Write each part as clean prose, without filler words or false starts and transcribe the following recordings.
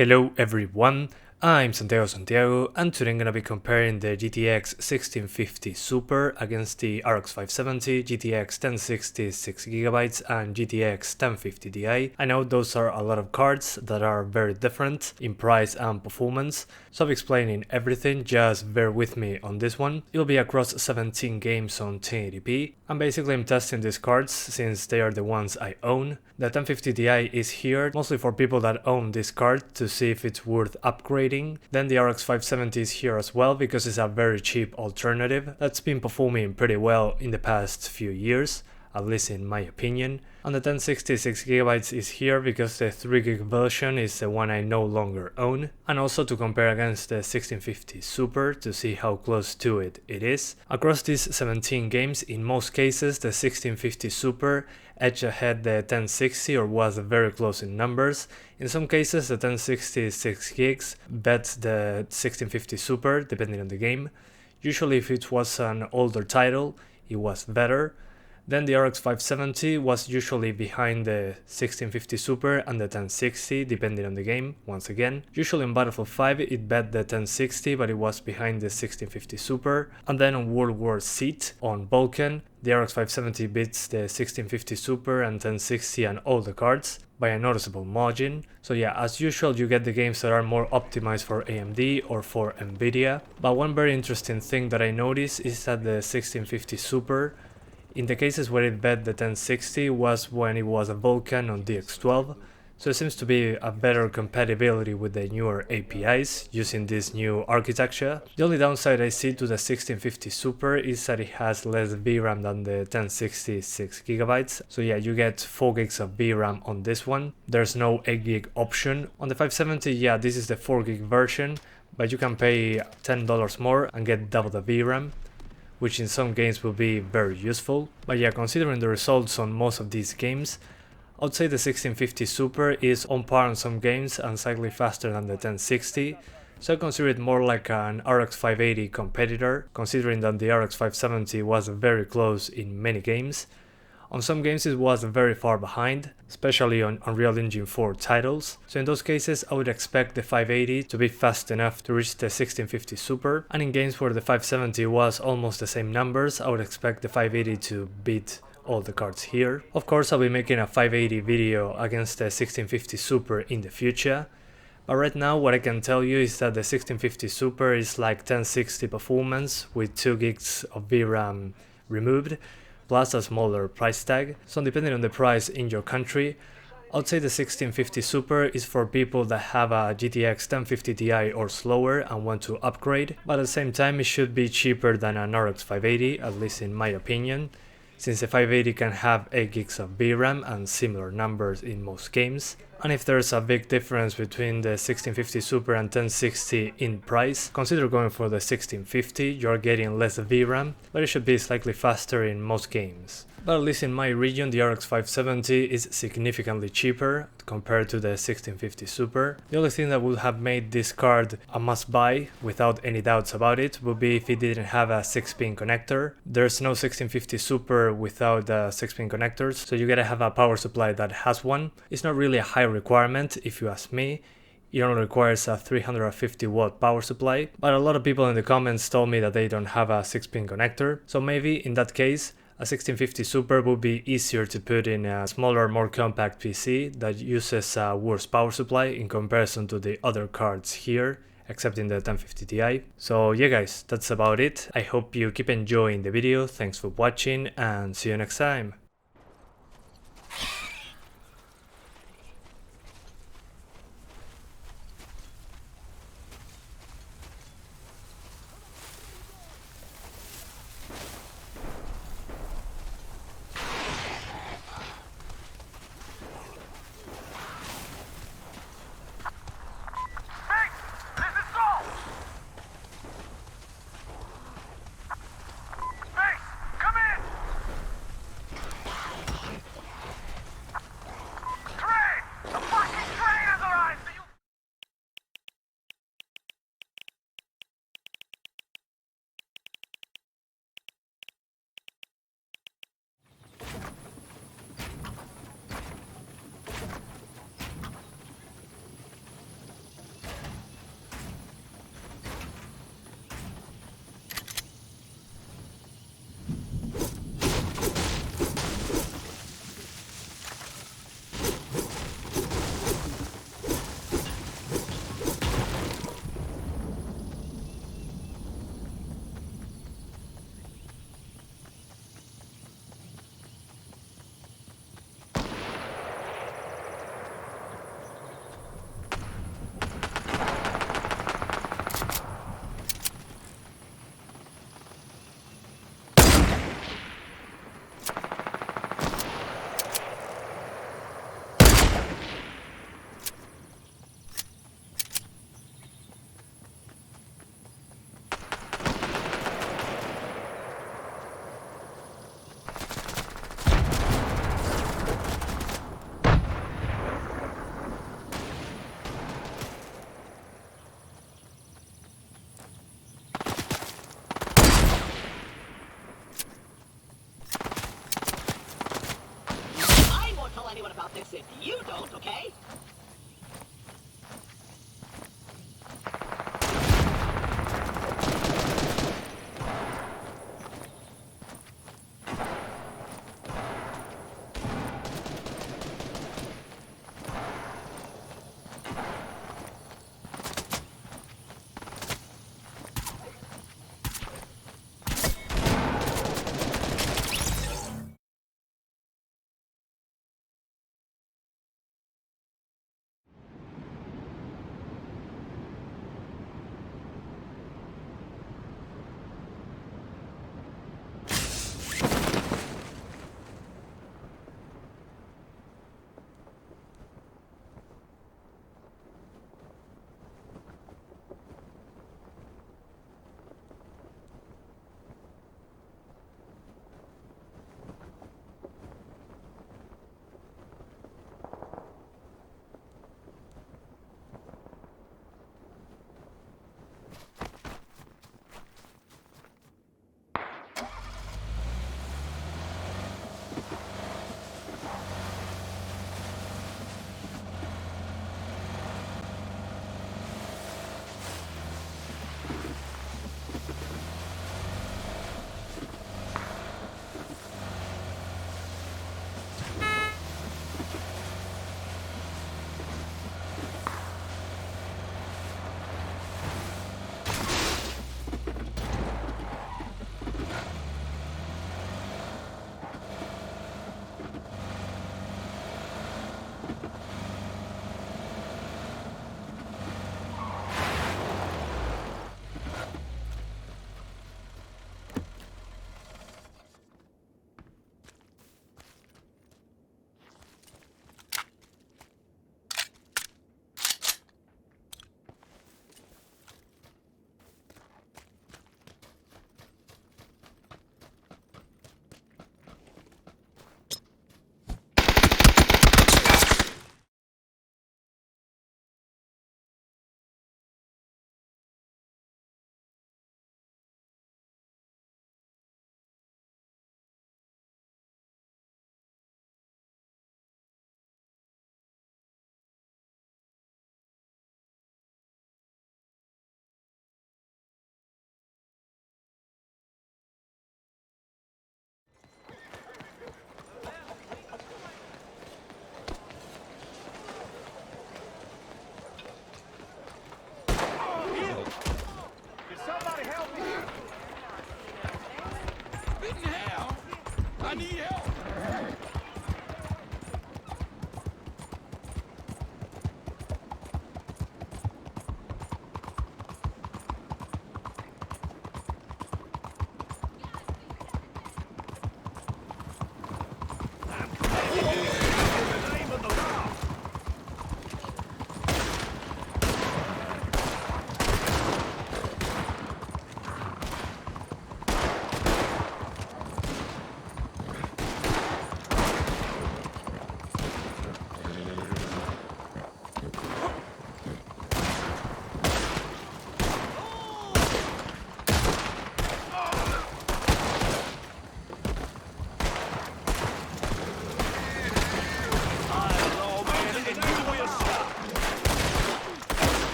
Hello everyone, I'm Santiago and today I'm gonna be comparing the GTX 1650 Super against the RX 570, GTX 1060 6GB and GTX 1050 Ti. I know those are a lot of cards that are very different in price and performance, so I'm explaining everything, just bear with me on this one. It'll be across 17 games on 1080p, and basically I'm testing these cards since they are the ones I own. The 1050 Ti is here mostly for people that own this card to see if it's worth upgrading. Then the RX 570 is here as well because it's a very cheap alternative that's been performing pretty well in the past few years, at least in my opinion. And the 1060 6GB is here because the 3GB version is the one I no longer own, and also to compare against the 1650 Super to see how close to it is. Across these 17 games, in most cases the 1650 Super edged ahead the 1060 or was very close in numbers. In some cases the 1060 6GB bet the 1650 Super depending on the game. Usually if it was an older title it was better. Then the RX 570 was usually behind the 1650 Super and the 1060 depending on the game, once again. Usually in Battlefield 5 it bet the 1060 but it was behind the 1650 Super. And then on World War Z on Vulcan, the RX 570 beats the 1650 Super and 1060 and all the cards by a noticeable margin. So yeah, as usual you get the games that are more optimized for AMD or for Nvidia. But one very interesting thing that I noticed is that the 1650 Super, in the cases where it bet the 1060 was when it was a Vulcan on DX12, so it seems to be a better compatibility with the newer APIs using this new architecture. The only downside I see to the 1650 Super is that it has less VRAM than the 1060 6GB, so yeah, you get 4GB of VRAM on this one. There's no 8GB option. On the 570, yeah, this is the 4GB version, but you can pay $10 more and get double the VRAM, which in some games will be very useful. But yeah, considering the results on most of these games, I would say the 1650 Super is on par on some games and slightly faster than the 1060, so I consider it more like an RX 580 competitor, considering that the RX 570 was very close in many games. On some games it was very far behind, especially on Unreal Engine 4 titles, so in those cases I would expect the 580 to be fast enough to reach the 1650 Super, and in games where the 570 was almost the same numbers, I would expect the 580 to beat all the cards here. Of course I'll be making a 580 video against the 1650 Super in the future, but right now what I can tell you is that the 1650 Super is like 1060 performance with 2GB of VRAM removed, plus a smaller price tag. So depending on the price in your country, I'd say the 1650 Super is for people that have a GTX 1050 Ti or slower and want to upgrade, but at the same time it should be cheaper than an RX 580, at least in my opinion, since the 580 can have 8GB of VRAM and similar numbers in most games. And if there's a big difference between the 1650 Super and 1060 in price, consider going for the 1650, you're getting less VRAM, but it should be slightly faster in most games. But at least in my region the RX 570 is significantly cheaper compared to the 1650 Super. The only thing that would have made this card a must buy, without any doubts about it, would be if it didn't have a 6-pin connector. There's no 1650 Super without 6-pin connectors, so you gotta have a power supply that has one. It's not really a high requirement if you ask me. It only requires a 350 watt power supply, but a lot of people in the comments told me that they don't have a 6-pin connector, so maybe in that case a 1650 Super would be easier to put in a smaller, more compact PC that uses a worse power supply in comparison to the other cards here, except in the 1050 Ti. So yeah guys, that's about it. I hope you keep enjoying the video, thanks for watching and see you next time.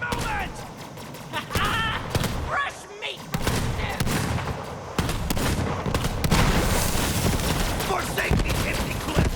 Movement! Fresh meat from the stem! For safety, empty clip!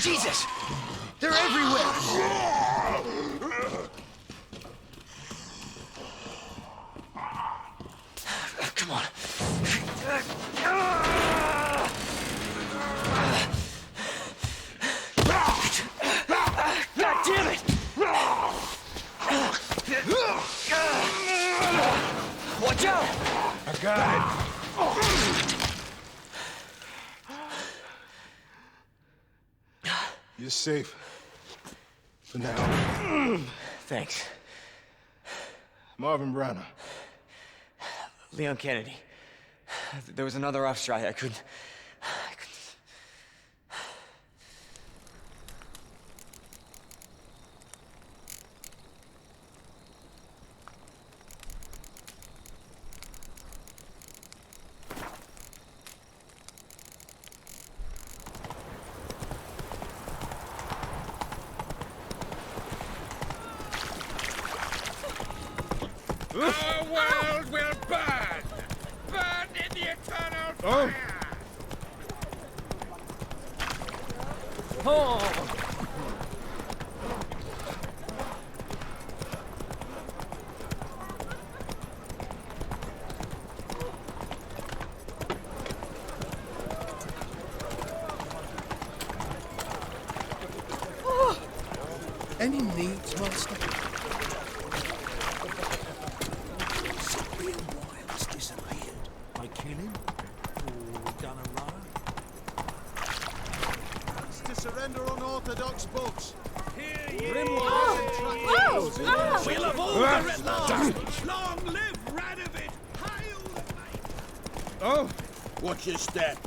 Jesus! They're everywhere! Come on. God damn it! Watch out! I got it. You're safe. For now. Thanks. Marvin Branner. Leon Kennedy. There was another off strike. I couldn't... Our world will burn! Burn in the eternal fire! Any needs, Master? Somebody Wild's disappeared. I kill him? Or done a row? It's to surrender unorthodox boats. We'll have all the red last! Long live Radovid! Hail the Oh, watch your step.